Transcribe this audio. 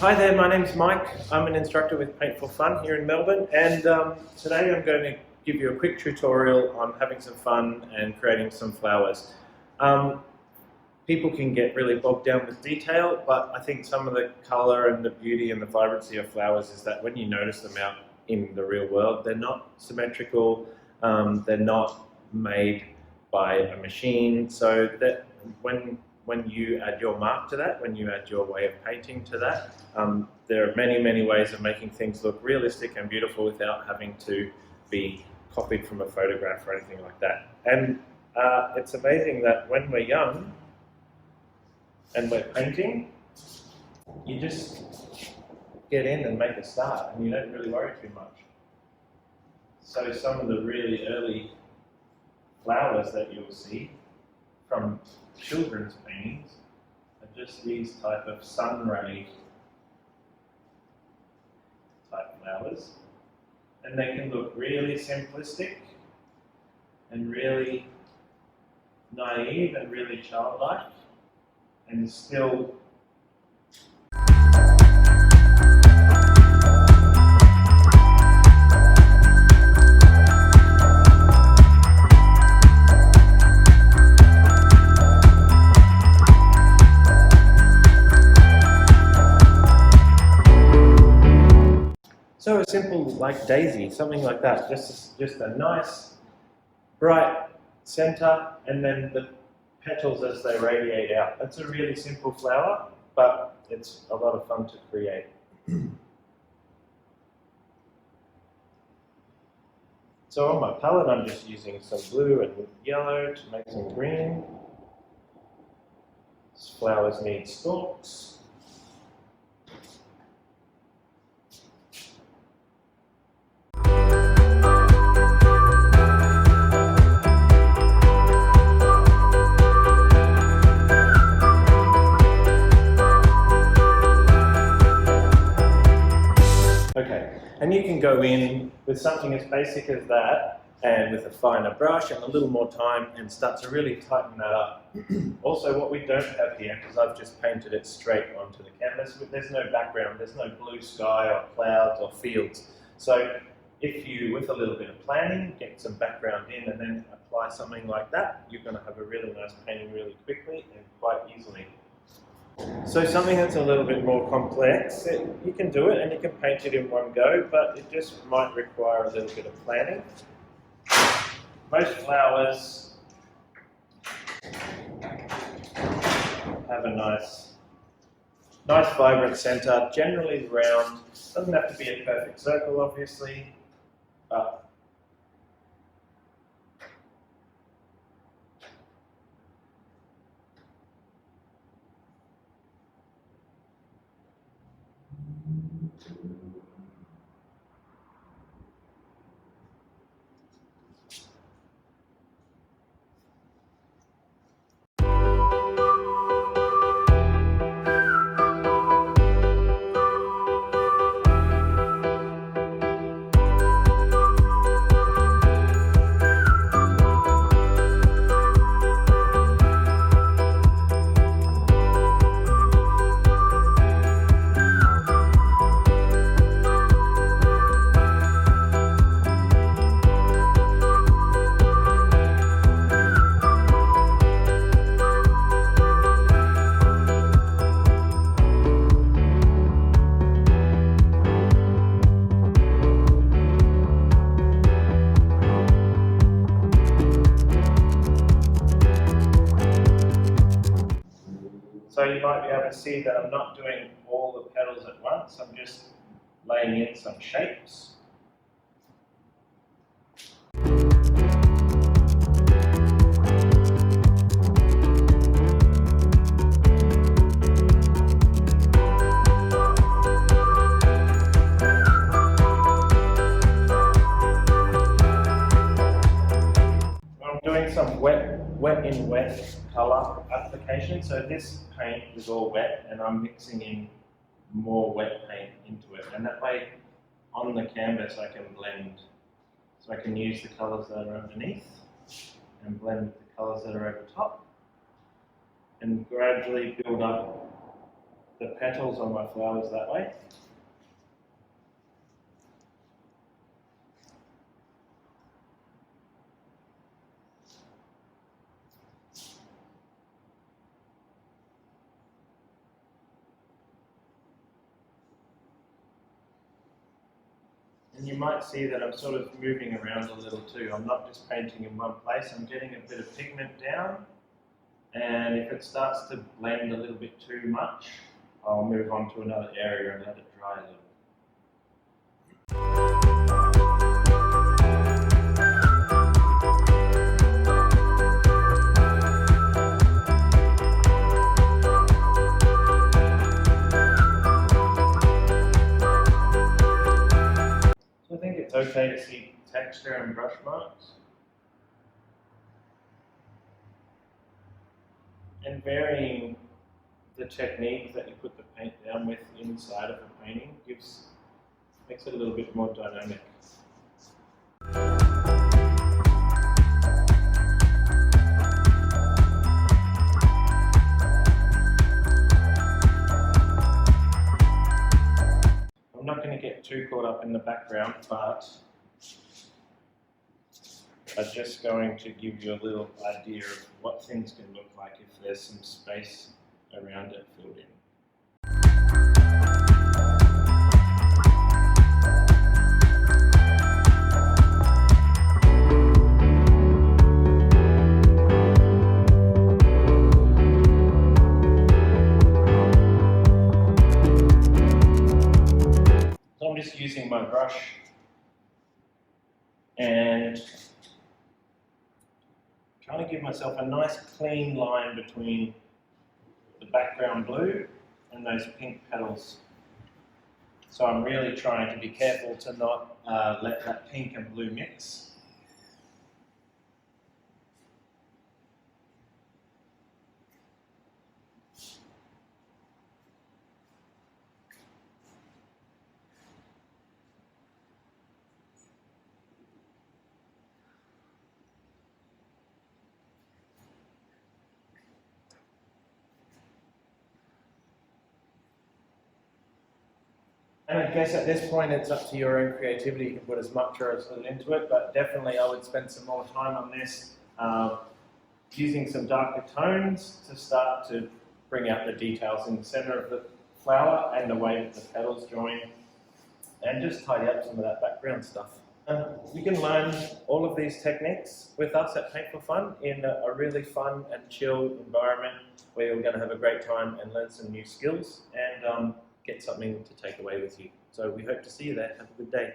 Hi there, my name's Mike. I'm an instructor with Paint for Fun here in Melbourne, and today I'm going to give you a quick tutorial on having some fun and creating some flowers. People can get really bogged down with detail, but I think some of the colour and the beauty and the vibrancy of flowers is that when you notice them out in the real world, they're not symmetrical, they're not made by a machine, so that when you add your mark to that, when you add your way of painting to that, there are many ways of making things look realistic and beautiful without having to be copied from a photograph or anything like that. And it's amazing that when we're young and we're painting, you just get in and make a start and you don't really worry too much. So some of the really early flowers that you'll see from children's paintings are just these type of sun ray type flowers, and they can look really simplistic and really naive and really childlike, and still so a simple like daisy, something like that, just a nice bright center and then the petals as they radiate out. That's a really simple flower, but it's a lot of fun to create. So on my palette I'm just using some blue and yellow to make some green. These flowers need stalks. Okay, and you can go in with something as basic as that and with a finer brush and a little more time and start to really tighten that up. Also, what we don't have here, because I've just painted it straight onto the canvas, there's no background, there's no blue sky or clouds or fields. So if you, with a little bit of planning, get some background in and then apply something like that, you're going to have a really nice painting really quickly and quite easily. So something that's a little bit more complex, you can do it and you can paint it in one go, but it just might require a little bit of planning. Most flowers have a nice vibrant center, generally round. Doesn't have to be a perfect circle, obviously, but so you might be able to see that I'm not doing all the petals at once, I'm just laying in some shapes. I'm doing some wet in wet colour application. So this paint is all wet and I'm mixing in more wet paint into it. And that way on the canvas I can blend. So I can use the colours that are underneath and blend with the colours that are over top and gradually build up the petals on my flowers that way. And you might see that I'm sort of moving around a little too. I'm not just painting in one place, I'm getting a bit of pigment down. And if it starts to blend a little bit too much, I'll move on to another area and let it dry a little. So I think it's okay to see texture and brush marks. And varying the technique that you put the paint down with inside of the painting makes it a little bit more dynamic. I'm not going to get too caught up in the background, but I'm just going to give you a little idea of what things can look like if there's some space around it filled in. So I'm just using my brush and trying to give myself a nice clean line between the background blue and those pink petals. So I'm really trying to be careful to not let that pink and blue mix. And I guess at this point it's up to your own creativity. You can put as much or as little into it, but definitely I would spend some more time on this, using some darker tones to start to bring out the details in the center of the flower and the way that the petals join, and just tidy up some of that background stuff. You can learn all of these techniques with us at Paint for Fun in a really fun and chill environment where you're going to have a great time and learn some new skills and get something to take away with you. So we hope to see you there. Have a good day.